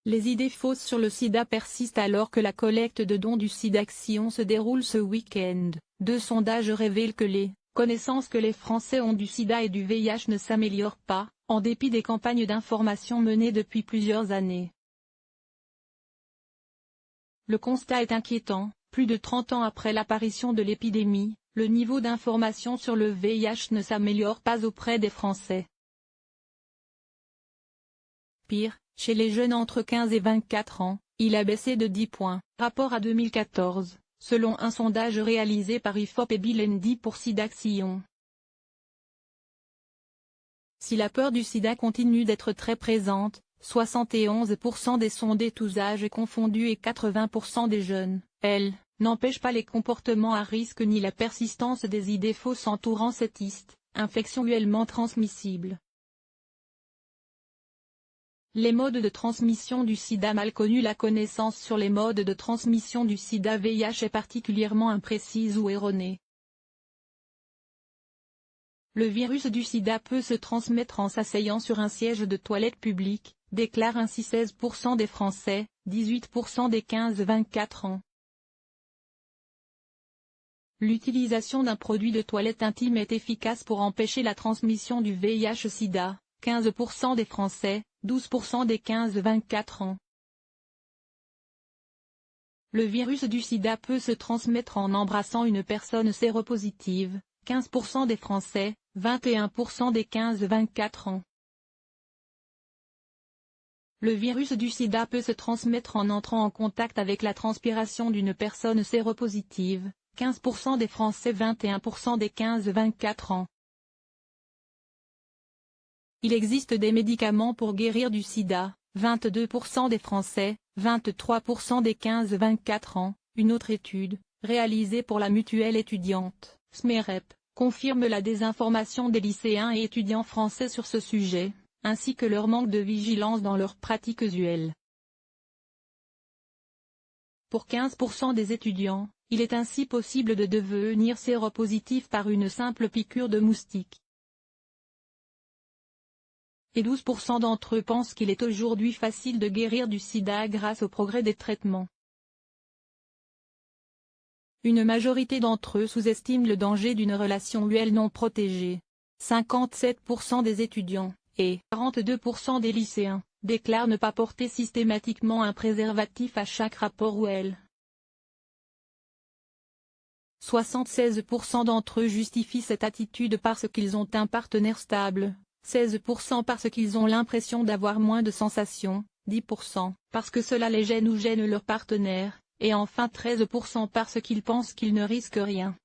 Les idées fausses sur le sida persistent alors que la collecte de dons du SIDAction se déroule ce week-end. Deux sondages révèlent que les connaissances que les Français ont du sida et du VIH ne s'améliorent pas, en dépit des campagnes d'information menées depuis plusieurs années. Le constat est inquiétant, plus de 30 ans après l'apparition de l'épidémie, le niveau d'information sur le VIH ne s'améliore pas auprès des Français. Pire, chez les jeunes entre 15 et 24 ans, il a baissé de 10 points. Rapport à 2014, selon un sondage réalisé par IFOP et Bilendi pour SIDAction. Si la peur du sida continue d'être très présente, 71% des sondés tous âges confondus et 80% des jeunes, elle, n'empêche pas les comportements à risque ni la persistance des idées fausses entourant cette infection mutuellement transmissible. Les modes de transmission du sida mal connus. La connaissance sur les modes de transmission du sida VIH est particulièrement imprécise ou erronée. Le virus du sida peut se transmettre en s'asseyant sur un siège de toilette publique, déclarent ainsi 16% des Français, 18% des 15-24 ans. L'utilisation d'un produit de toilette intime est efficace pour empêcher la transmission du VIH-Sida, 15% des Français, 12% des 15-24 ans. Le virus du sida peut se transmettre en embrassant une personne séropositive, 15% des Français, 21% des 15-24 ans. Le virus du sida peut se transmettre en entrant en contact avec la transpiration d'une personne séropositive, 15% des Français, 21% des 15-24 ans. Il existe des médicaments pour guérir du sida, 22% des Français, 23% des 15-24 ans. Une autre étude, réalisée pour la mutuelle étudiante, SMEREP, confirme la désinformation des lycéens et étudiants français sur ce sujet, ainsi que leur manque de vigilance dans leurs pratiques usuelles. Pour 15% des étudiants, il est ainsi possible de devenir séropositif par une simple piqûre de moustique. Et 12% d'entre eux pensent qu'il est aujourd'hui facile de guérir du sida grâce au progrès des traitements. Une majorité d'entre eux sous-estiment le danger d'une relation mutuelle non protégée. 57% des étudiants, et 42% des lycéens, déclarent ne pas porter systématiquement un préservatif à chaque rapport ou elle. 76% d'entre eux justifient cette attitude parce qu'ils ont un partenaire stable, 16% parce qu'ils ont l'impression d'avoir moins de sensations, 10% parce que cela les gêne ou gêne leur partenaire, et enfin 13% parce qu'ils pensent qu'ils ne risquent rien.